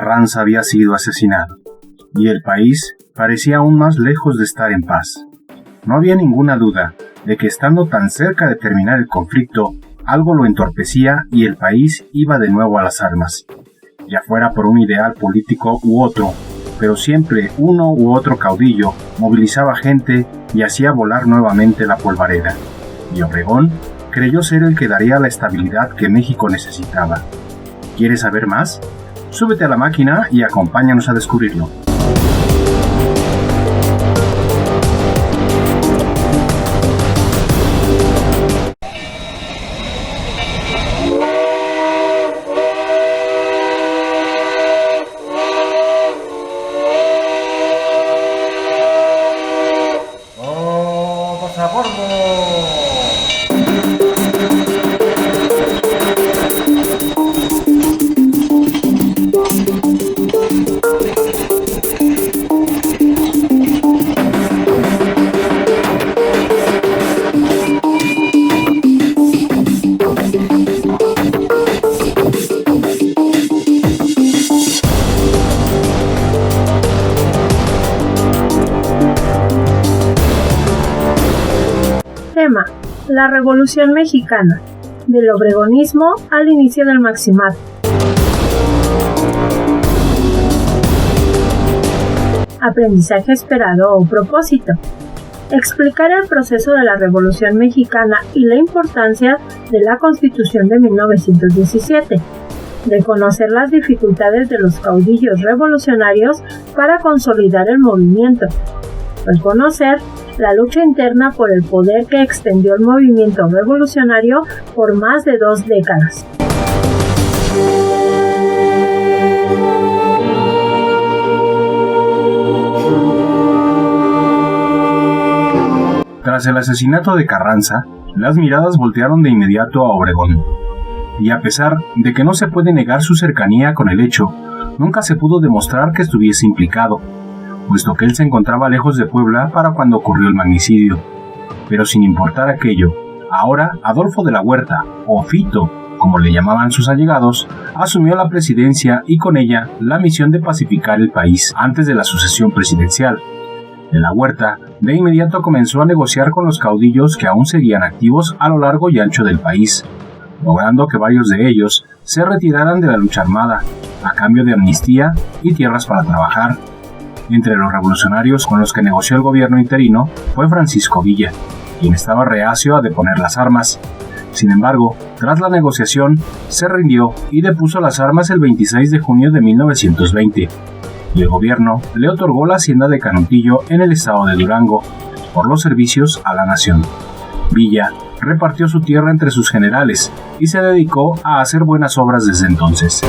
Carranza había sido asesinado, y el país parecía aún más lejos de estar en paz. No había ninguna duda de que estando tan cerca de terminar el conflicto, algo lo entorpecía y el país iba de nuevo a las armas. Ya fuera por un ideal político u otro, pero siempre uno u otro caudillo movilizaba gente y hacía volar nuevamente la polvareda. Y Obregón creyó ser el que daría la estabilidad que México necesitaba. ¿Quieres saber más? Súbete a la máquina y acompáñanos a descubrirlo. Tema: la Revolución Mexicana, del obregonismo al inicio del maximato. Aprendizaje esperado o propósito: explicar el proceso de la Revolución Mexicana y la importancia de la Constitución de 1917, reconocer las dificultades de los caudillos revolucionarios para consolidar el movimiento, reconocer la lucha interna por el poder que extendió el movimiento revolucionario por más de 2 décadas. Tras el asesinato de Carranza, las miradas voltearon de inmediato a Obregón. Y a pesar de que no se puede negar su cercanía con el hecho, nunca se pudo demostrar que estuviese implicado, puesto que él se encontraba lejos de Puebla para cuando ocurrió el magnicidio. Pero sin importar aquello, ahora Adolfo de la Huerta, o Fito, como le llamaban sus allegados, asumió la presidencia y con ella la misión de pacificar el país antes de la sucesión presidencial. De la Huerta de inmediato comenzó a negociar con los caudillos que aún seguían activos a lo largo y ancho del país, logrando que varios de ellos se retiraran de la lucha armada, a cambio de amnistía y tierras para trabajar. Entre los revolucionarios con los que negoció el gobierno interino fue Francisco Villa, quien estaba reacio a deponer las armas. Sin embargo, tras la negociación, se rindió y depuso las armas el 26 de junio de 1920, y el gobierno le otorgó la hacienda de Canutillo en el estado de Durango, por los servicios a la nación. Villa repartió su tierra entre sus generales y se dedicó a hacer buenas obras desde entonces.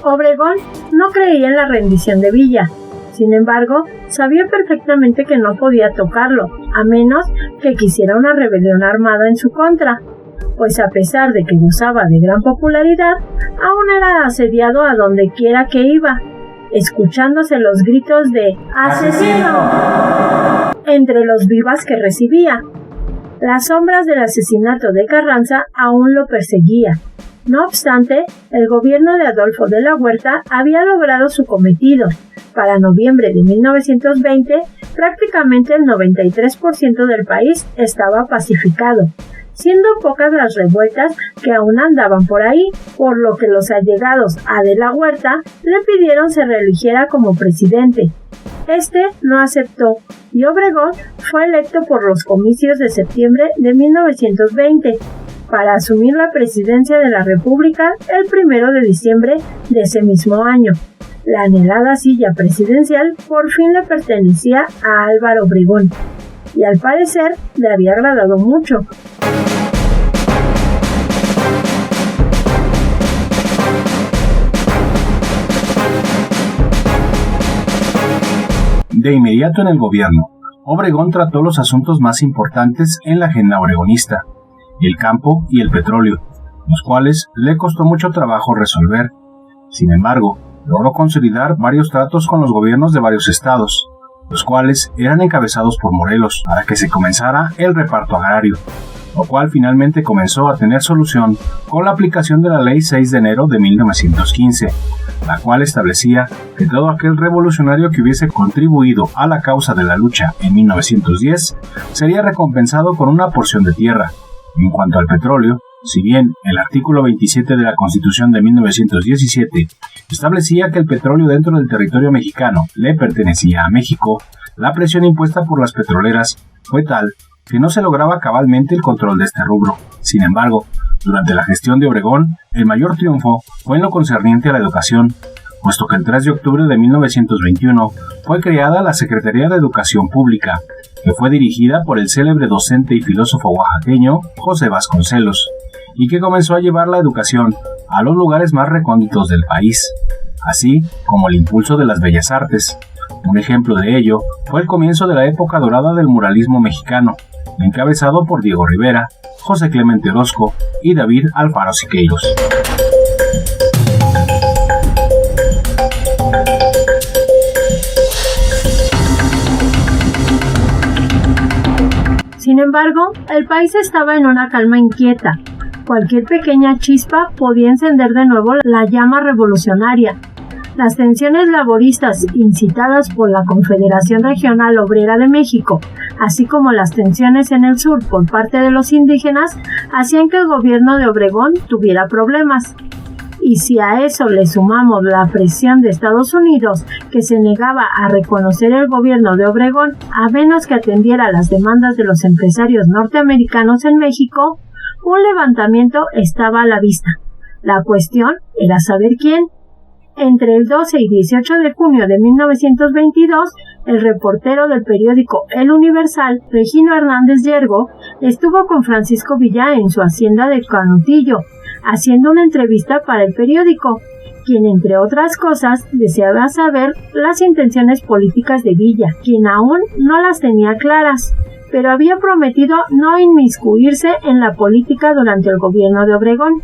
Obregón no creía en la rendición de Villa. Sin embargo, sabía perfectamente que no podía tocarlo, a menos que quisiera una rebelión armada en su contra, pues a pesar de que gozaba de gran popularidad, aún era asediado a donde quiera que iba, escuchándose los gritos de ¡asesino!, entre los vivas que recibía. Las sombras del asesinato de Carranza aún lo perseguían. No obstante, el gobierno de Adolfo de la Huerta había logrado su cometido. Para noviembre de 1920, prácticamente el 93% del país estaba pacificado, siendo pocas las revueltas que aún andaban por ahí, por lo que los allegados a de la Huerta le pidieron se reeligiera como presidente. Este no aceptó y Obregón fue electo por los comicios de septiembre de 1920 para asumir la presidencia de la República el 1 de diciembre de ese mismo año. La anhelada silla presidencial por fin le pertenecía a Álvaro Obregón, y al parecer le había agradado mucho. De inmediato en el gobierno, Obregón trató los asuntos más importantes en la agenda obregonista, el campo y el petróleo, los cuales le costó mucho trabajo resolver. Sin embargo, logró consolidar varios tratos con los gobiernos de varios estados, los cuales eran encabezados por Morelos para que se comenzara el reparto agrario, lo cual finalmente comenzó a tener solución con la aplicación de la Ley 6 de enero de 1915, la cual establecía que todo aquel revolucionario que hubiese contribuido a la causa de la lucha en 1910 sería recompensado con una porción de tierra. En cuanto al petróleo, si bien el artículo 27 de la Constitución de 1917 establecía que el petróleo dentro del territorio mexicano le pertenecía a México, la presión impuesta por las petroleras fue tal que no se lograba cabalmente el control de este rubro. Sin embargo, durante la gestión de Obregón, el mayor triunfo fue en lo concerniente a la educación, puesto que el 3 de octubre de 1921 fue creada la Secretaría de Educación Pública, que fue dirigida por el célebre docente y filósofo oaxaqueño José Vasconcelos, y que comenzó a llevar la educación a los lugares más recónditos del país, así como el impulso de las bellas artes. Un ejemplo de ello fue el comienzo de la época dorada del muralismo mexicano, encabezado por Diego Rivera, José Clemente Orozco y David Alfaro Siqueiros. Sin embargo, el país estaba en una calma inquieta. Cualquier pequeña chispa podía encender de nuevo la llama revolucionaria. Las tensiones laboristas incitadas por la Confederación Regional Obrera de México, así como las tensiones en el sur por parte de los indígenas, hacían que el gobierno de Obregón tuviera problemas. Y si a eso le sumamos la presión de Estados Unidos, que se negaba a reconocer el gobierno de Obregón a menos que atendiera las demandas de los empresarios norteamericanos en México, un levantamiento estaba a la vista. La cuestión era saber quién. Entre el 12 y 18 de junio de 1922, el reportero del periódico El Universal, Regino Hernández Yergo, estuvo con Francisco Villa en su hacienda de Canutillo, haciendo una entrevista para el periódico, quien entre otras cosas deseaba saber las intenciones políticas de Villa, quien aún no las tenía claras, pero había prometido no inmiscuirse en la política durante el gobierno de Obregón.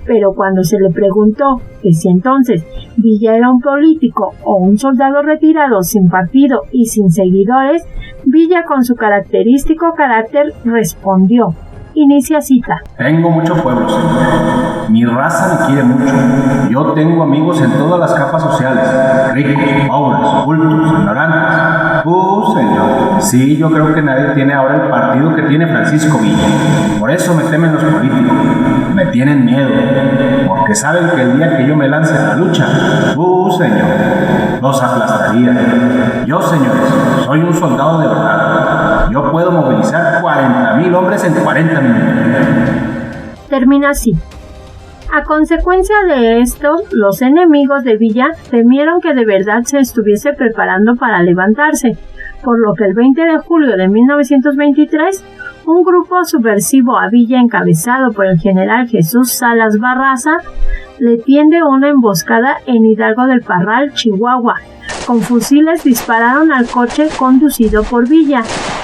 Pero cuando se le preguntó que si entonces Villa era un político o un soldado retirado sin partido y sin seguidores, Villa con su característico carácter respondió. Inicia cita. Tengo mucho pueblo, señor. Mi raza me quiere mucho. Yo tengo amigos en todas las capas sociales. Ricos, pobres, cultos, ignorantes. Señor. Sí, yo creo que nadie tiene ahora el partido que tiene Francisco Villa. Por eso me temen los políticos. Me tienen miedo. Porque saben que el día que yo me lance a la lucha, señor, los aplastaría. Yo, señores, soy un soldado de verdad. Yo puedo movilizar 40,000 hombres en 40 minutos. Termina así. A consecuencia de esto, los enemigos de Villa temieron que de verdad se estuviese preparando para levantarse, por lo que el 20 de julio de 1923, un grupo subversivo a Villa encabezado por el general Jesús Salas Barraza le tiende una emboscada en Hidalgo del Parral, Chihuahua. Con fusiles dispararon al coche conducido por Villa,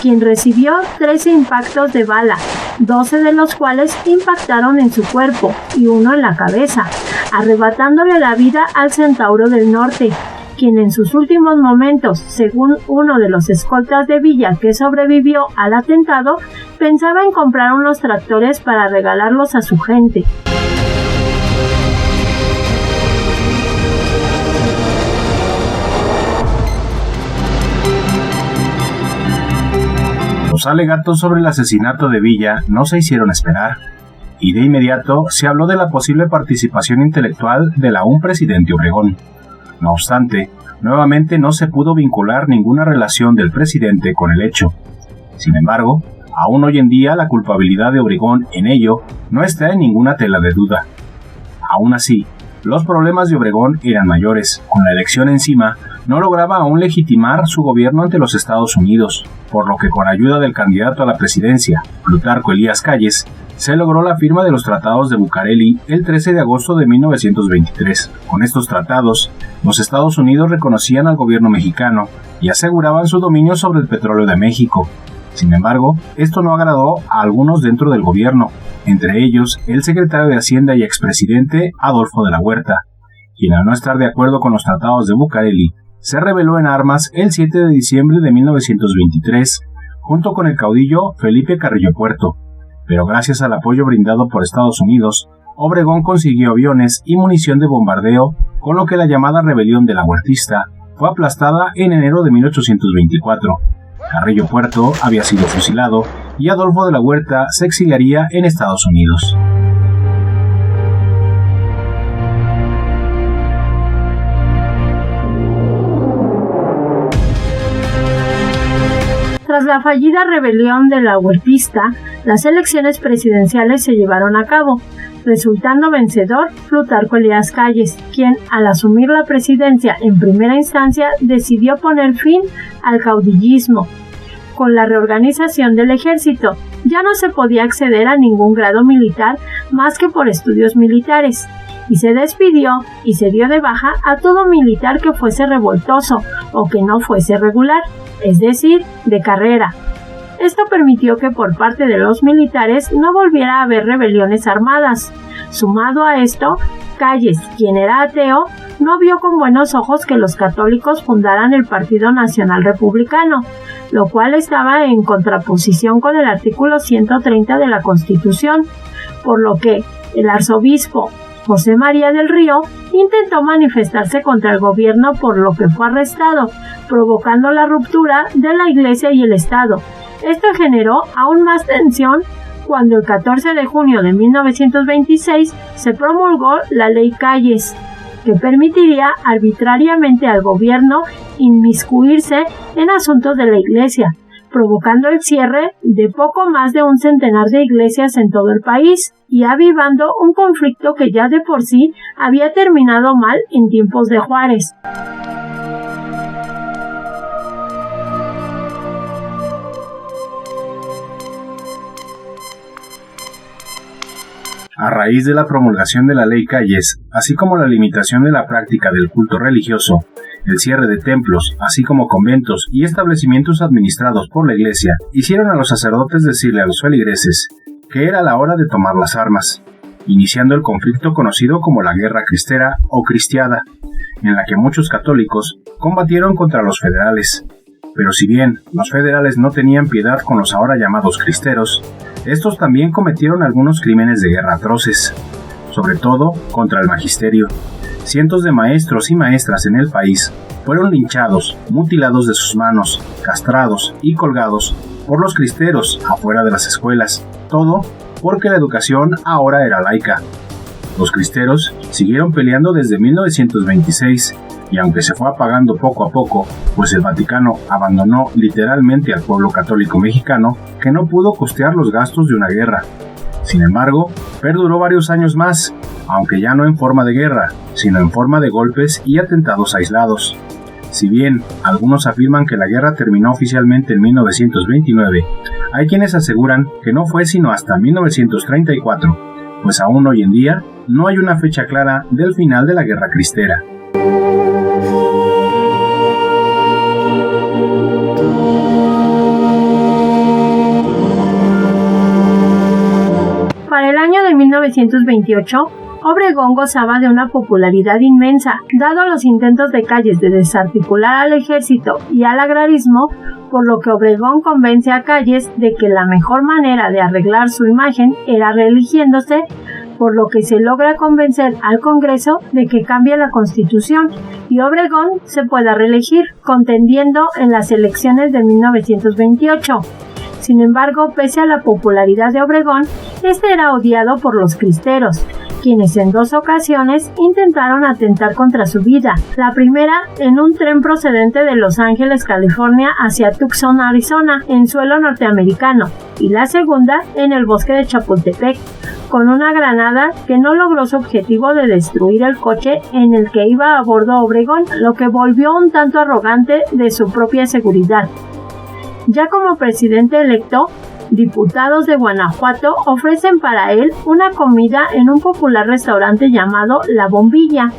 quien recibió 13 impactos de bala, 12 de los cuales impactaron en su cuerpo y uno en la cabeza, arrebatándole la vida al Centauro del Norte, quien en sus últimos momentos, según uno de los escoltas de Villa que sobrevivió al atentado, pensaba en comprar unos tractores para regalarlos a su gente. Los alegatos sobre el asesinato de Villa no se hicieron esperar, y de inmediato se habló de la posible participación intelectual del aún presidente Obregón. No obstante, nuevamente no se pudo vincular ninguna relación del presidente con el hecho. Sin embargo, aún hoy en día la culpabilidad de Obregón en ello no está en ninguna tela de duda. Aún así, los problemas de Obregón eran mayores. Con la elección encima, no lograba aún legitimar su gobierno ante los Estados Unidos, por lo que con ayuda del candidato a la presidencia, Plutarco Elías Calles, se logró la firma de los tratados de Bucareli el 13 de agosto de 1923. Con estos tratados, los Estados Unidos reconocían al gobierno mexicano y aseguraban su dominio sobre el petróleo de México. Sin embargo, esto no agradó a algunos dentro del gobierno, entre ellos el secretario de Hacienda y expresidente Adolfo de la Huerta, quien al no estar de acuerdo con los tratados de Bucareli, se rebeló en armas el 7 de diciembre de 1923, junto con el caudillo Felipe Carrillo Puerto, pero gracias al apoyo brindado por Estados Unidos, Obregón consiguió aviones y munición de bombardeo, con lo que la llamada rebelión de la Huertista fue aplastada en enero de 1824. Carrillo Puerto había sido fusilado y Adolfo de la Huerta se exiliaría en Estados Unidos. Tras la fallida rebelión de la Huertista, las elecciones presidenciales se llevaron a cabo, resultando vencedor Plutarco Elías Calles, quien, al asumir la presidencia en primera instancia, decidió poner fin al caudillismo. Con la reorganización del ejército, ya no se podía acceder a ningún grado militar más que por estudios militares, y se despidió y se dio de baja a todo militar que fuese revoltoso o que no fuese regular, es decir, de carrera. Esto permitió que por parte de los militares no volviera a haber rebeliones armadas. Sumado a esto, Calles, quien era ateo, no vio con buenos ojos que los católicos fundaran el Partido Nacional Republicano, lo cual estaba en contraposición con el artículo 130 de la Constitución, por lo que el arzobispo José María del Río intentó manifestarse contra el gobierno, por lo que fue arrestado, provocando la ruptura de la Iglesia y el Estado. Esto generó aún más tensión cuando el 14 de junio de 1926 se promulgó la Ley Calles, que permitiría arbitrariamente al gobierno inmiscuirse en asuntos de la Iglesia, provocando el cierre de poco más de un centenar de iglesias en todo el país y avivando un conflicto que ya de por sí había terminado mal en tiempos de Juárez. A raíz de la promulgación de la Ley Calles, así como la limitación de la práctica del culto religioso, el cierre de templos, así como conventos y establecimientos administrados por la Iglesia, hicieron a los sacerdotes decirle a los feligreses que era la hora de tomar las armas, iniciando el conflicto conocido como la Guerra Cristera o Cristiada, en la que muchos católicos combatieron contra los federales. Pero si bien los federales no tenían piedad con los ahora llamados cristeros, estos también cometieron algunos crímenes de guerra atroces, sobre todo contra el magisterio. Cientos de maestros y maestras en el país fueron linchados, mutilados de sus manos, castrados y colgados por los cristeros afuera de las escuelas, todo porque la educación ahora era laica. Los cristeros siguieron peleando desde 1926 y aunque se fue apagando poco a poco, pues el Vaticano abandonó literalmente al pueblo católico mexicano que no pudo costear los gastos de una guerra. Sin embargo, perduró varios años más, aunque ya no en forma de guerra, sino en forma de golpes y atentados aislados. Si bien algunos afirman que la guerra terminó oficialmente en 1929, hay quienes aseguran que no fue sino hasta 1934, pues aún hoy en día no hay una fecha clara del final de la Guerra Cristera. Para el año de 1928, Obregón gozaba de una popularidad inmensa, dado los intentos de Calles de desarticular al ejército y al agrarismo, por lo que Obregón convence a Calles de que la mejor manera de arreglar su imagen era reeligiéndose, por lo que se logra convencer al Congreso de que cambie la Constitución y Obregón se pueda reelegir, contendiendo en las elecciones de 1928. Sin embargo, pese a la popularidad de Obregón, este era odiado por los cristeros, quienes en 2 ocasiones intentaron atentar contra su vida. La primera en un tren procedente de Los Ángeles, California, hacia Tucson, Arizona, en suelo norteamericano, y la segunda en el bosque de Chapultepec, con una granada que no logró su objetivo de destruir el coche en el que iba a bordo Obregón, lo que volvió un tanto arrogante de su propia seguridad. Ya como presidente electo, diputados de Guanajuato ofrecen para él una comida en un popular restaurante llamado La Bombilla,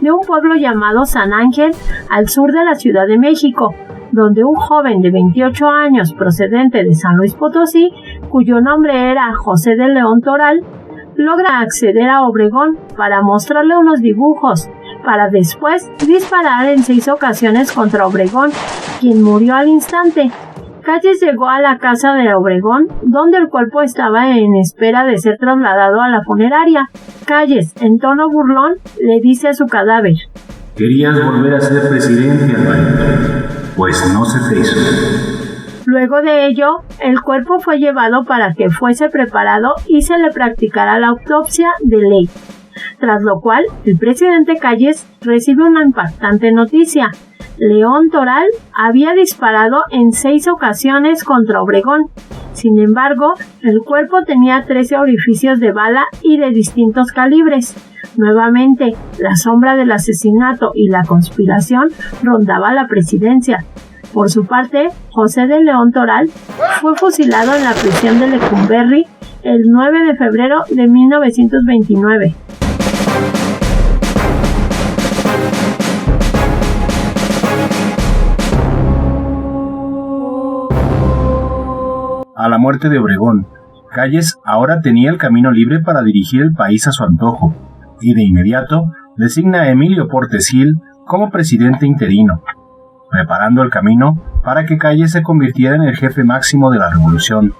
de un pueblo llamado San Ángel, al sur de la Ciudad de México, donde un joven de 28 años procedente de San Luis Potosí, cuyo nombre era José de León Toral, logra acceder a Obregón para mostrarle unos dibujos, para después disparar en 6 ocasiones contra Obregón, quien murió al instante. Calles llegó a la casa de Obregón, donde el cuerpo estaba en espera de ser trasladado a la funeraria. Calles, en tono burlón, le dice a su cadáver: «Querías volver a ser presidente, Alvarito, pues no se te hizo». Luego de ello, el cuerpo fue llevado para que fuese preparado y se le practicara la autopsia de ley. Tras lo cual, el presidente Calles recibe una impactante noticia. León Toral había disparado en 6 ocasiones contra Obregón. Sin embargo, el cuerpo tenía 13 orificios de bala y de distintos calibres. Nuevamente, la sombra del asesinato y la conspiración rondaba la presidencia. Por su parte, José de León Toral fue fusilado en la prisión de Lecumberri el 9 de febrero de 1929. A la muerte de Obregón, Calles ahora tenía el camino libre para dirigir el país a su antojo, y de inmediato designa a Emilio Portes Gil como presidente interino, preparando el camino para que Calles se convirtiera en el jefe máximo de la revolución.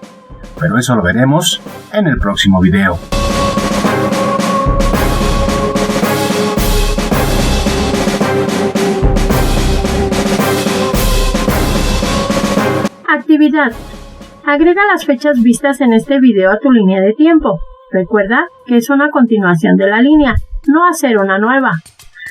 Pero eso lo veremos en el próximo video. Actividad. Agrega las fechas vistas en este video a tu línea de tiempo. Recuerda que es una continuación de la línea, no hacer una nueva.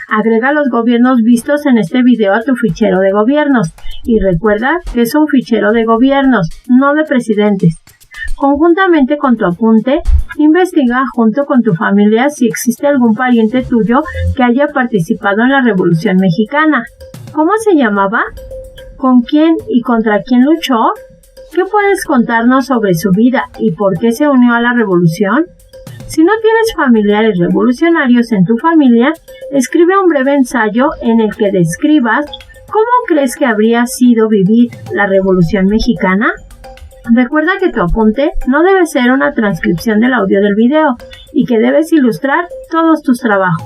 Agrega los gobiernos vistos en este video a tu fichero de gobiernos. Y recuerda que es un fichero de gobiernos, no de presidentes. Conjuntamente con tu apunte, investiga junto con tu familia si existe algún pariente tuyo que haya participado en la Revolución Mexicana. ¿Cómo se llamaba? ¿Con quién y contra quién luchó? ¿Qué puedes contarnos sobre su vida y por qué se unió a la revolución? Si no tienes familiares revolucionarios en tu familia, escribe un breve ensayo en el que describas cómo crees que habría sido vivir la Revolución Mexicana. Recuerda que tu apunte no debe ser una transcripción del audio del video y que debes ilustrar todos tus trabajos.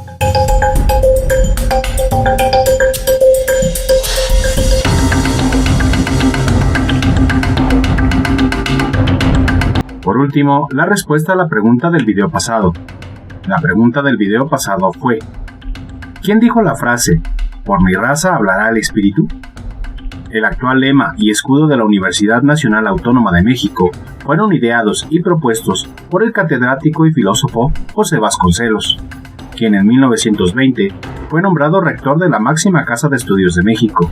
Por último, la respuesta a la pregunta del video pasado. La pregunta del video pasado fue: ¿quién dijo la frase «Por mi raza hablará el espíritu»? El actual lema y escudo de la Universidad Nacional Autónoma de México fueron ideados y propuestos por el catedrático y filósofo José Vasconcelos, quien en 1920 fue nombrado rector de la máxima Casa de Estudios de México.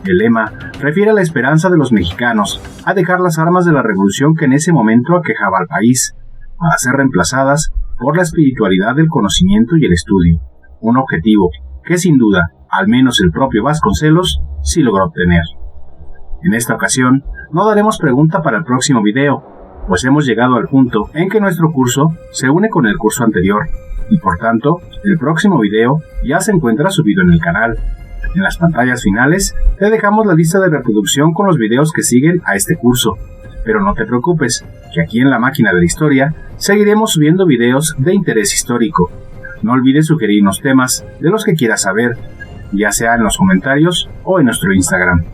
El lema refiere a la esperanza de los mexicanos a dejar las armas de la revolución que en ese momento aquejaba al país, para ser reemplazadas por la espiritualidad del conocimiento y el estudio, un objetivo que sin duda, al menos el propio Vasconcelos, sí logró obtener. En esta ocasión, no daremos pregunta para el próximo video, pues hemos llegado al punto en que nuestro curso se une con el curso anterior, y por tanto, el próximo video ya se encuentra subido en el canal. En las pantallas finales te dejamos la lista de reproducción con los videos que siguen a este curso, pero no te preocupes, que aquí en la máquina de la historia seguiremos subiendo videos de interés histórico. No olvides sugerirnos temas de los que quieras saber, ya sea en los comentarios o en nuestro Instagram.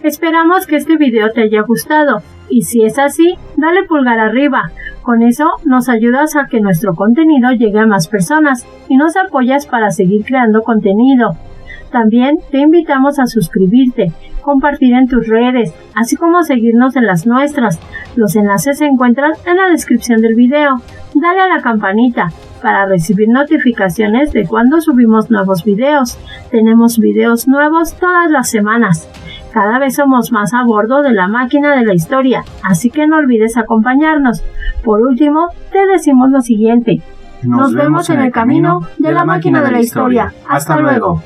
Esperamos que este video te haya gustado, y si es así, dale pulgar arriba. Con eso nos ayudas a que nuestro contenido llegue a más personas y nos apoyas para seguir creando contenido. También te invitamos a suscribirte, compartir en tus redes, así como seguirnos en las nuestras. Los enlaces se encuentran en la descripción del video. Dale a la campanita para recibir notificaciones de cuando subimos nuevos videos. Tenemos videos nuevos todas las semanas. Cada vez somos más a bordo de la máquina de la historia, así que no olvides acompañarnos. Por último, te decimos lo siguiente. Nos vemos en el camino de la máquina de la historia. Hasta luego.